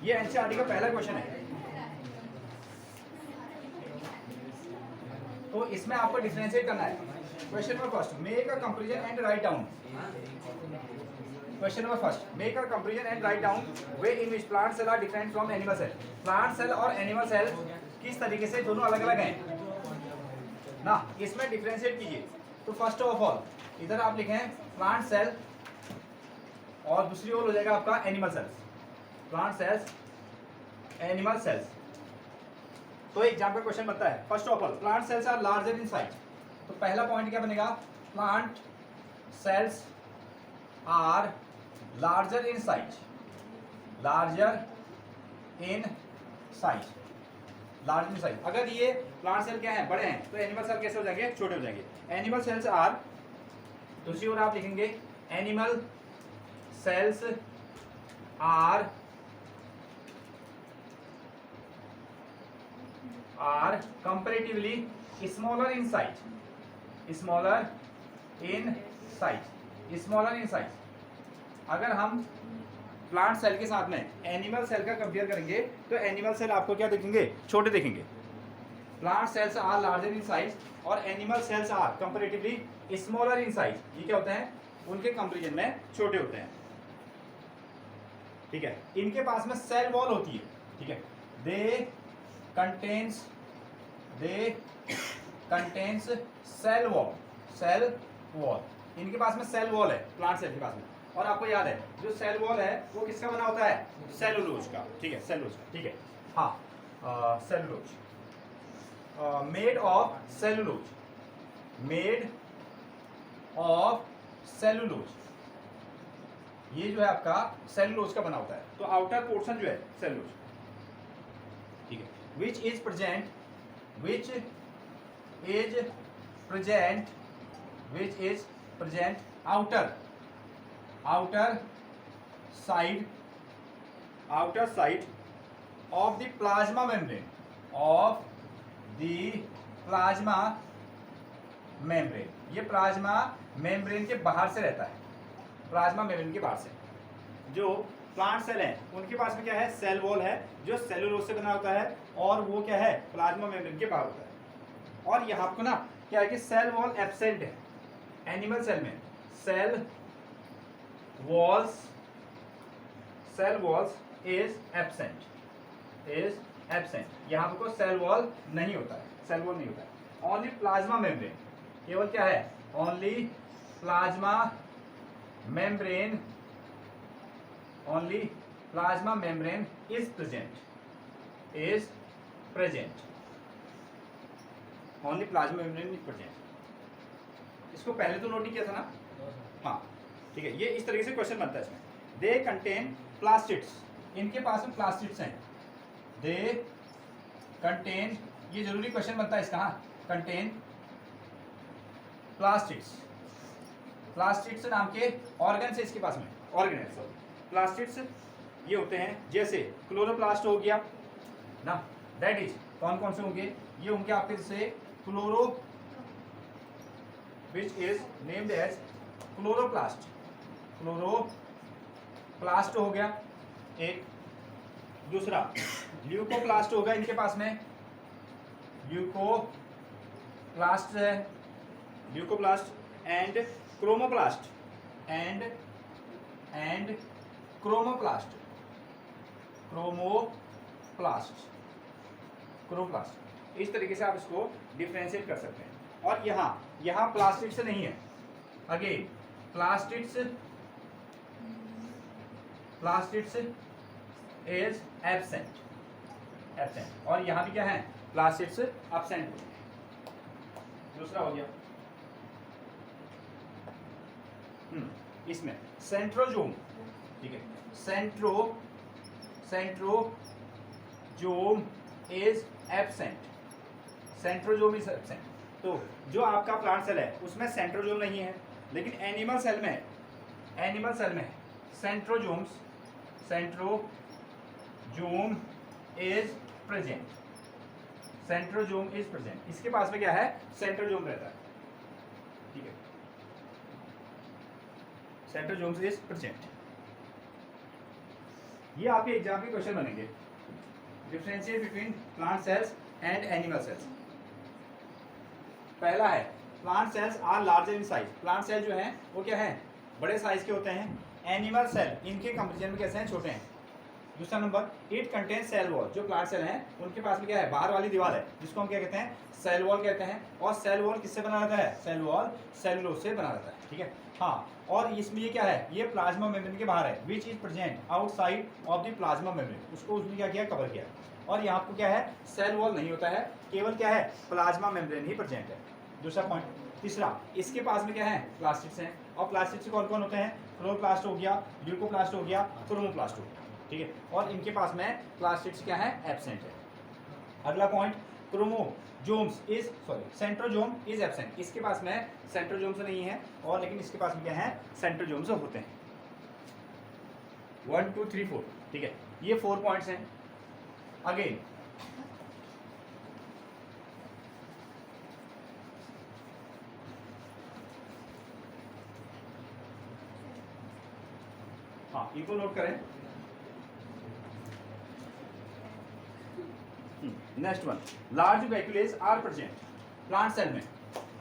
ये एनसीईआरटी का पहला क्वेश्चन है। तो इसमें आपको डिफरेंशिएट करना है। Question number first, make a comparison and write down. Question number first, make a comparison and write down way in which plant cell are different from animal cell. Plant cell और animal cell किस तरीके से दोनों अलग अलग हैं ना, इसमें डिफरेंशिएट कीजिए। तो फर्स्ट ऑफ ऑल इधर आप लिखें प्लांट सेल और दूसरी ओर हो जाएगा आपका animal cells. Plant cells, animal cells. तो एग्जाम का क्वेश्चन बनता है first of all plant cells are larger in size. तो पहला पॉइंट क्या बनेगा, plant cells are larger in size. Larger in size, large in size. अगर ये प्लांट सेल क्या है, बड़े हैं, तो एनिमल सेल कैसे हो जाएंगे, छोटे हो जाएंगे। एनिमल सेल्स आर, दूसरी ओर आप लिखेंगे animal cells are comparatively smaller in size. Smaller in size, smaller in size. अगर हम प्लांट सेल के साथ में एनिमल सेल का कंपेयर करेंगे तो एनिमल सेल आपको क्या दिखेंगे, छोटे दिखेंगे। Plant cells are larger in size और animal cells are comparatively smaller in size. ये क्या होते हैं, उनके कंपैरिजन में छोटे होते हैं। ठीक है, इनके पास में सेल वॉल होती है। ठीक है, they contains cell wall, cell wall. इनके पास में सेल वॉल है प्लांट सेल के पास में। और आपको याद है जो सेल वॉल है वो किसका बना होता है, सेलुलोज का। ठीक है, सेलुलोज का। ठीक है, हाँ, cellulose, made of cellulose, made of cellulose. ये जो है आपका सेलुलोज का बना होता है। तो आउटर पोर्शन जो है सेलुलोज। ठीक है, which is present outer side of the plasma membrane, of the plasma membrane. ये प्लाज्मा मेम्ब्रेन के बाहर से रहता है, प्लाज्मा मेम्ब्रेन के बाहर से। जो प्लांट सेल हैं उनके पास में क्या है, सेल वॉल है जो सेलुलोज से बना होता है, और वो क्या है, प्लाज्मा मेम्ब्रेन के बाहर होता है। और यहाँ आपको ना क्या है कि सेल वॉल एब्सेंट है एनिमल सेल में। सेल वॉल्स इज एब्सेंट, यहाँ पर कोई सेल वॉल नहीं होता है, सेल वॉल नहीं होता है। ओनली प्लाज्मा मेम्ब्रेन, केवल क्या है, only plasma membrane, only plasma membrane is present, only plasma membrane is present. इसको पहले तो नोट नहीं किया था ना, हाँ ठीक है। ये इस तरीके से क्वेश्चन बनता है इसमें। दे कंटेन प्लास्टिड्स, इनके पास में प्लास्टिड्स हैं। दे कंटेन, ये जरूरी क्वेश्चन बनता है इसका, हाँ, कंटेन प्लास्टिड्स नाम के ऑर्गन से इसके पास में, ऑर्गेनेल्स। प्लास्टिड्स ये होते हैं जैसे क्लोरोप्लास्ट हो गया ना, दैट इज कौन कौन से होंगे, ये होंगे आपके जैसे chloro, which is named as chloroplast हो गया एक। दूसरा ल्यूकोप्लास्ट होगा इनके पास में, ल्यूकोप्लास्ट है, ल्यूकोप्लास्ट एंड क्रोमोप्लास्ट, क्रोमोप्लास्ट। इस तरीके से आप इसको डिफरेंशिएट कर सकते हैं। और यहाँ प्लास्टिड्स नहीं है, अगेन प्लास्टिड्स इज एब्सेंट, और यहाँ भी क्या है, प्लास्टिड्स एब्सेंट। दूसरा हो गया इसमें सेंट्रोजोम। ठीक है, सेंट्रोजोम इज एब्सेंट, तो जो आपका प्लांट सेल है उसमें सेंट्रोजोम नहीं है, लेकिन एनिमल सेल में सेंट्रोजोम इज प्रेजेंट, इसके पास में क्या है, सेंट्रोजोम रहता है। ठीक है, सेंट्रोजोम इज प्रेजेंट। ये आपके एग्जाम के क्वेश्चन बनेंगे। Differentiate between plant cells and animal cells. पहला है plant cells are larger in size. Plant cell जो हैं वो क्या है, बड़े साइज के होते हैं। एनिमल सेल इनके कंपेरिजन में कैसे हैं, छोटे हैं। दूसरा number, it contain cell wall. जो प्लांट सेल हैं उनके पास में क्या है, बाहर वाली दीवार है, जिसको हम क्या कहते हैं, सेल वॉल कहते हैं। और सेल वॉल किससे बना रहता है, सेल वॉल सेलुलोज से बना रहता है, ठीक है। हाँ, और इसमें ये क्या है, ये प्लाज्मा मेम्ब्रेन के बाहर है, which is present outside of the plasma membrane. उसको उसने क्या किया, कवर किया। और यहाँ आपको क्या है, सेल वॉल नहीं होता है, केवल क्या है, प्लाज्मा मेम्ब्रेन ही प्रेजेंट है। दूसरा पॉइंट। तीसरा, इसके पास में क्या है, प्लास्टिड्स हैं। और प्लास्टिड्स कौन कौन होते हैं, क्लोरोप्लास्ट हो गया, ल्यूकोप्लास्ट हो गया, क्रोमोप्लास्ट हो गया, ठीक है। और इनके पास में प्लास्टिड्स क्या है, एब्सेंट है। अगला point, chromosomes is centrosome is absent. इसके पास में सेंट्रोजोम्स नहीं है, और लेकिन इसके पास में क्या है, सेंट्रोजोम्स होते हैं। 1 2 3 4, ठीक है। ये 4 पॉइंट्स हैं। अगेन हाँ, इनको नोट करें। Next one, large vacuoles are present plant cell में।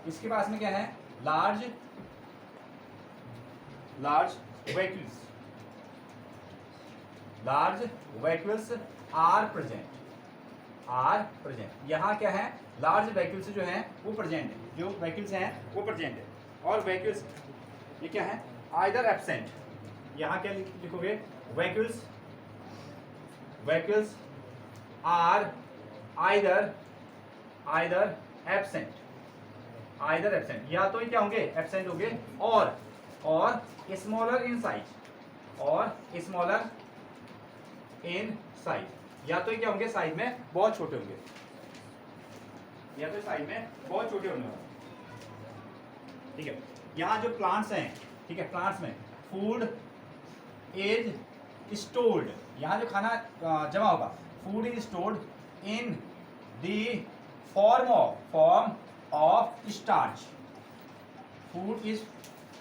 इसके पास में क्या है, लार्ज वैक्यूल्स आर प्रेजेंट। यहाँ क्या है, लार्ज वैक्यूल्स जो हैं वो प्रेजेंट है, जो वैक्यूल्स हैं वो प्रेजेंट है। और वैक्यूल्स ये क्या है, आइदर एब्सेंट। यहाँ क्या लिखोगे, वैक्यूल्स आर आइदर एब्सेंट, या तो ये क्या होंगे, एब्सेंट होंगे, और स्मॉलर इन साइज, या तो ये क्या होंगे, साइज में बहुत छोटे होंगे, ठीक है। यहाँ जो प्लांट्स हैं, ठीक है, प्लांट्स में फूड इज स्टोर्ड, यहाँ जो खाना जमा होगा, food is stored in the form of starch. Food is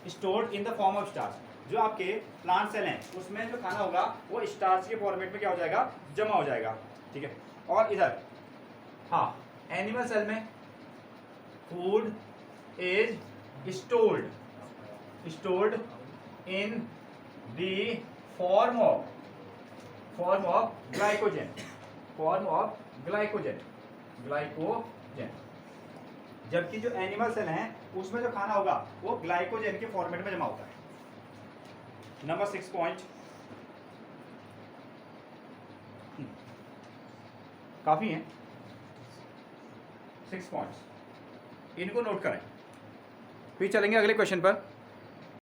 stored in the form of starch. जो आपके प्लांट सेल हैं उसमें जो खाना होगा वो स्टार्च के फॉर्मेट में क्या हो जाएगा, जमा हो जाएगा, ठीक है। और इधर हाँ, एनिमल सेल में food is stored in the form of glycogen. जबकि जो एनिमल सेल हैं उसमें जो खाना होगा वो ग्लाइकोजन के फॉर्मेट में जमा होता है। नंबर 6 पॉइंट, काफी है 6 पॉइंट्स, इनको नोट करें, फिर चलेंगे अगले क्वेश्चन पर।